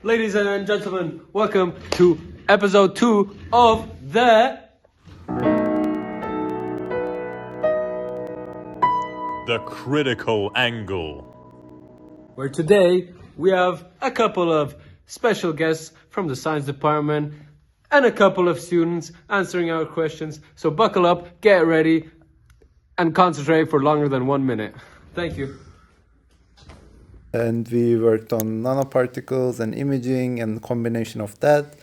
Ladies and gentlemen, welcome to episode 2 of The Critical Angle, where today we have a couple of special guests from the science department and a couple of students answering our questions. So buckle up, get ready, and concentrate for longer than 1 minute. Thank you. And we worked on nanoparticles and imaging and combination of that.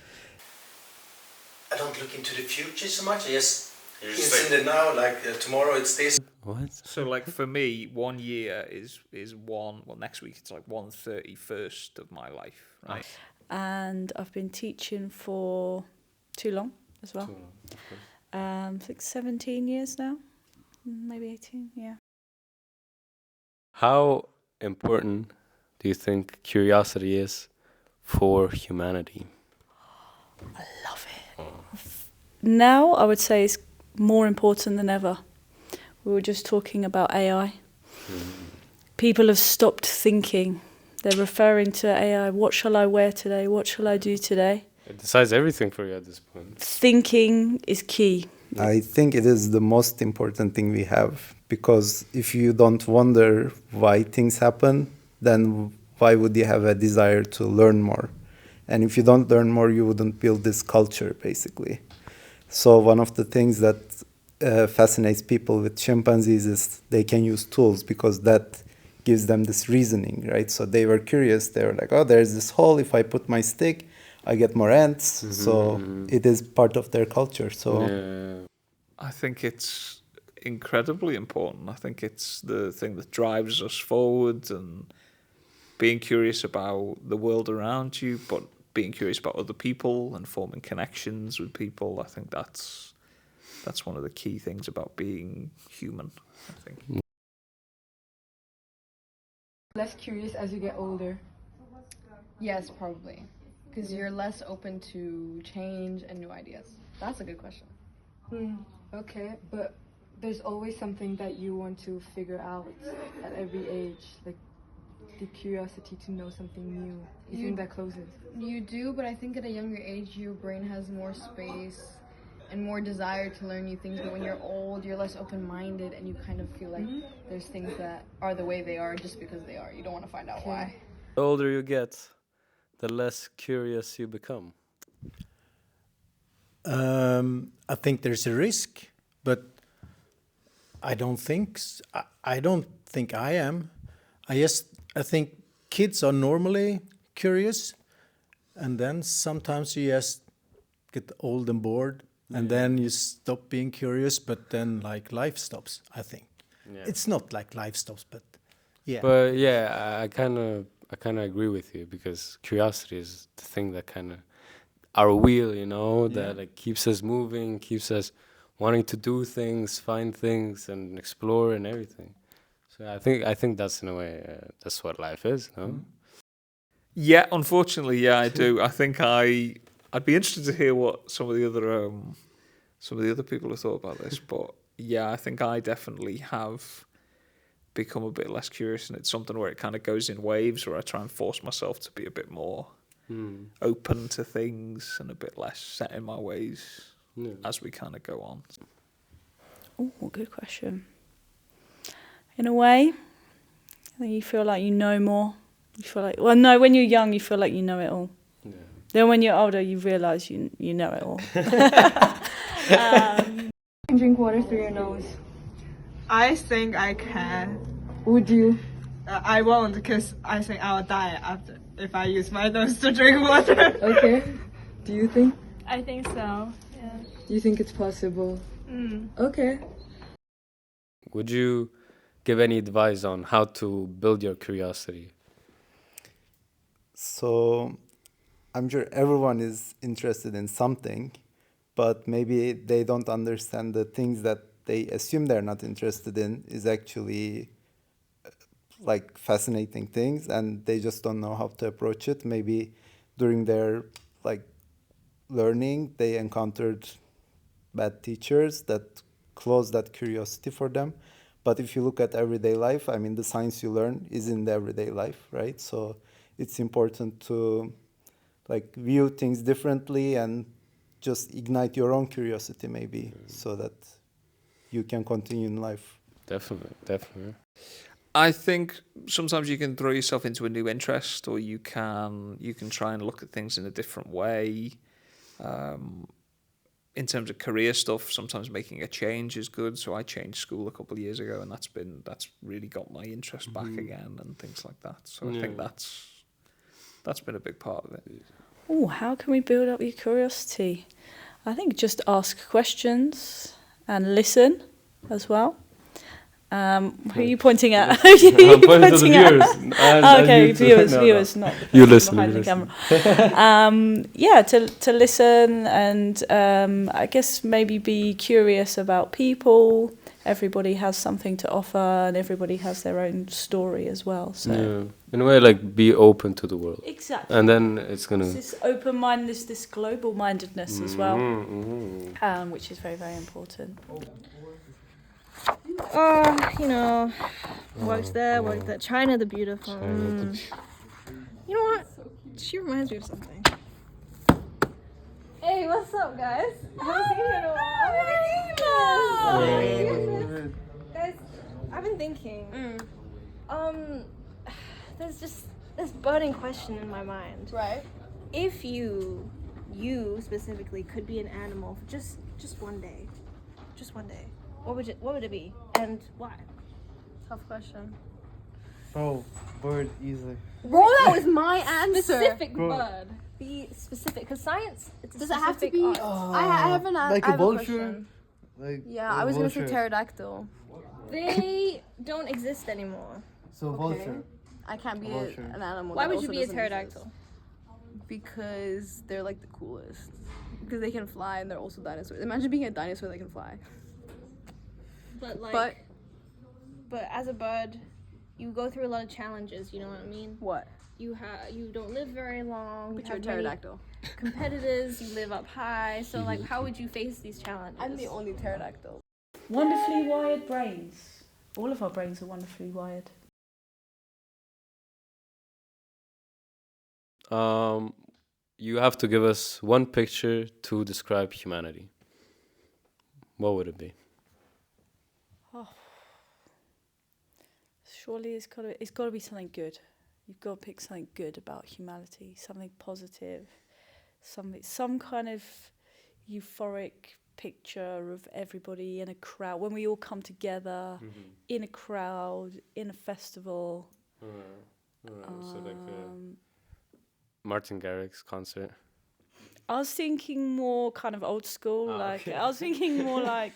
I don't look into the future so much. I just it's in the now. Tomorrow it's this. What? So, like, for me, 1 year is one. Well, next week it's like 1/31st of my life, right? And I've been teaching for too long as well. I think 17 years now, maybe 18. Yeah. How important do you think curiosity is for humanity? I love it. Now I would say it's more important than ever. We were just talking about AI. People have stopped thinking. They're referring to AI. What shall I wear today? What shall I do today? It decides everything for you at this point. Thinking is key. I think it is the most important thing we have, because if you don't wonder why things happen, then why would you have a desire to learn more? And if you don't learn more, you wouldn't build this culture, basically. So one of the things that fascinates people with chimpanzees is they can use tools, because that gives them this reasoning, right? So they were curious. They were like, oh, there's this hole. If I put my stick, I get more ants. Mm-hmm. So it is part of their culture. So Yeah. I think it's incredibly important. I think it's the thing that drives us forward, and being curious about the world around you, but being curious about other people and forming connections with people. I think that's one of the key things about being human, I think. Less curious as you get older? Yes, probably. Because you're less open to change and new ideas. That's a good question. Okay, but there's always something that you want to figure out at every age, like the curiosity to know something new. You think that closes? You do, but I think at a younger age, your brain has more space and more desire to learn new things. But when you're old, you're less open-minded, and you kind of feel like there's things that are the way they are just because they are. You don't want to find out why. The older you get, the less curious you become. I think there's a risk, but I don't think I am. I think kids are normally curious, and then sometimes you just get old and bored, and then you stop being curious. But then, like, life stops. I think it's not like life stops, but yeah. But yeah, I kind of agree with you, because curiosity is the thing that kind of our wheel, that like keeps us moving, keeps us wanting to do things, find things, and explore and everything. So I think that's, in a way, that's what life is, no? Yeah, unfortunately, yeah, I do. I think I'd be interested to hear what some of the other people have thought about this. But yeah, I think I definitely have become a bit less curious, and it's something where it kind of goes in waves, where I try and force myself to be a bit more open to things and a bit less set in my ways as we kind of go on. Oh, good question. In a way, I think you feel like you know more. You feel like, well, no, when you're young, you feel like you know it all. Yeah. Then when you're older, you realise you know it all. You can drink water through your nose. I think I can. Would you? I won't, because I think I'll die if I use my nose to drink water. Okay. Do you think? I think so, yeah. You think it's possible? Okay. Would you give any advice on how to build your curiosity? So I'm sure everyone is interested in something, but maybe they don't understand the things that they assume they're not interested in is actually like fascinating things, and they just don't know how to approach it. Maybe during their learning, they encountered bad teachers that closed that curiosity for them. But if you look at everyday life, I mean, the science you learn is in the everyday life, right? So it's important to like view things differently and just ignite your own curiosity maybe so that you can continue in life. Definitely. I think sometimes you can throw yourself into a new interest, or you can try and look at things in a different way. In terms of career stuff, sometimes making a change is good. So I changed school a couple of years ago, and that's really got my interest back again and things like that. So I think that's been a big part of it. Oh, how can we build up your curiosity? I think just ask questions and listen as well. Who are you pointing at? Who are you I'm pointing to the viewers. Okay, viewers, not the you person listen, behind you the listen. camera. To listen and I guess maybe be curious about people. Everybody has something to offer, and everybody has their own story as well. So in a way, like be open to the world. Exactly. And then it's gonna. This open-mindedness, this global-mindedness as well, which is very, very important. Worked there, worked at China the Beautiful. You know what? She reminds me of something. Hey, what's up, guys? I haven't seen you in a while. Guys, I've been thinking. There's just this burning question in my mind. Right. If you specifically could be an animal for just one day, what would it be, and why? Tough question. Oh, bird easily. Bro, that was my answer. Specific Go. bird. Be specific, because science. Does it have to be? I have an like I a have vulture? question. Like Yeah, I was gonna say vulture. pterodactyl. They don't exist anymore. So vulture. I can't be Vulture. an animal. Why that would you also be a doesn't pterodactyl? exist. Because they're like the coolest. Because they can fly and they're also dinosaurs. Imagine being a dinosaur that can fly. But like, but as a bird, you go through a lot of challenges. You know what I mean? What? You don't live very long. But you you're a have many pterodactyl. competitors. You live up high. So like, how would you face these challenges? I'm the only pterodactyl. Wonderfully wired brains. All of our brains are wonderfully wired. You have to give us one picture to describe humanity. What would it be? Oh. Surely it's got to be something good. You've got to pick something good about humanity, something positive, some kind of euphoric picture of everybody in a crowd, when we all come together in a crowd, in a festival. So like Martin Garrix's concert. I was thinking more kind of old school, I was thinking more like,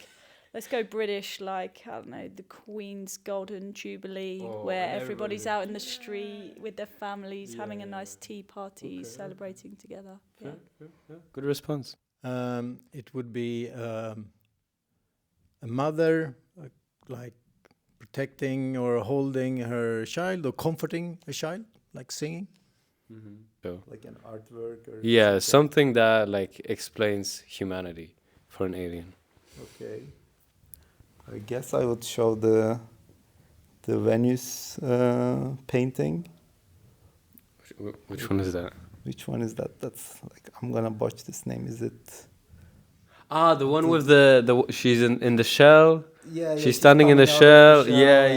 let's go British, like, I don't know, the Queen's Golden Jubilee, where everybody's out in the street with their families, having a nice tea party, celebrating together. Yeah. Good response. It would be a mother, like protecting or holding her child or comforting a child, like singing. So, Like an artwork or something that like explains humanity for an alien. Okay. I guess I would show the Venus painting. Which one is that? Which one is that? That's like, I'm gonna botch this name. Is it? The one with the she's in the shell. Yeah, she's standing in the shell. Yeah.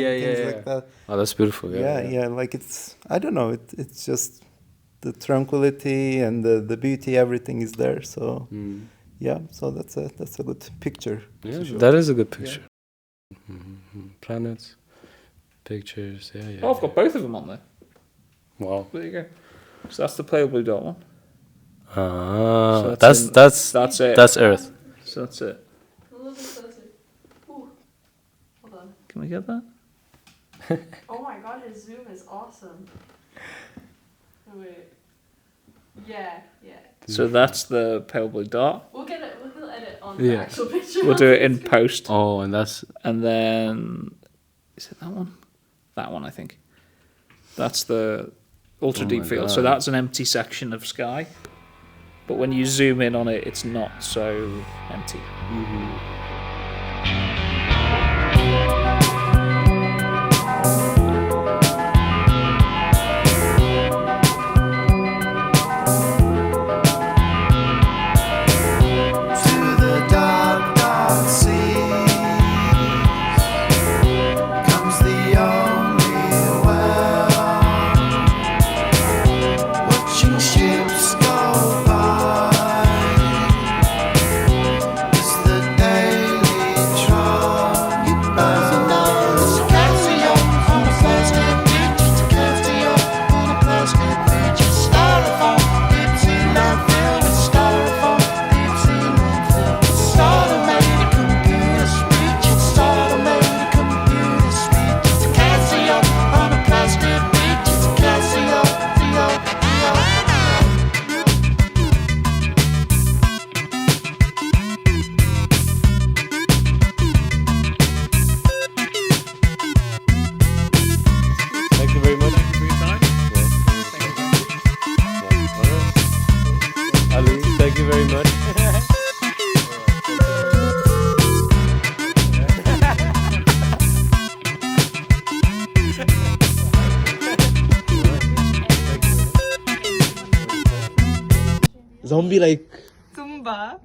Like that. Oh, that's beautiful. Yeah. Like it's, I don't know. It's just the tranquility and the beauty. Everything is there. So yeah. So that's a good picture. Yeah, to show. that is a good picture. Planets, pictures. Yeah. Oh, I've got both of them on there. Wow. There you go. So that's the pale blue dot one. So that's it. That's Earth. So that's it. Can we get that? Oh my god, his zoom is awesome. Oh, wait. Yeah. So that's the pale blue dot. We'll edit on the actual picture. We'll do it in post. Oh, and then is it that one? That one, I think. That's the ultra deep field. So that's an empty section of sky. But when you zoom in on it, it's not so empty. Thank you very much. Zombie like Zumba.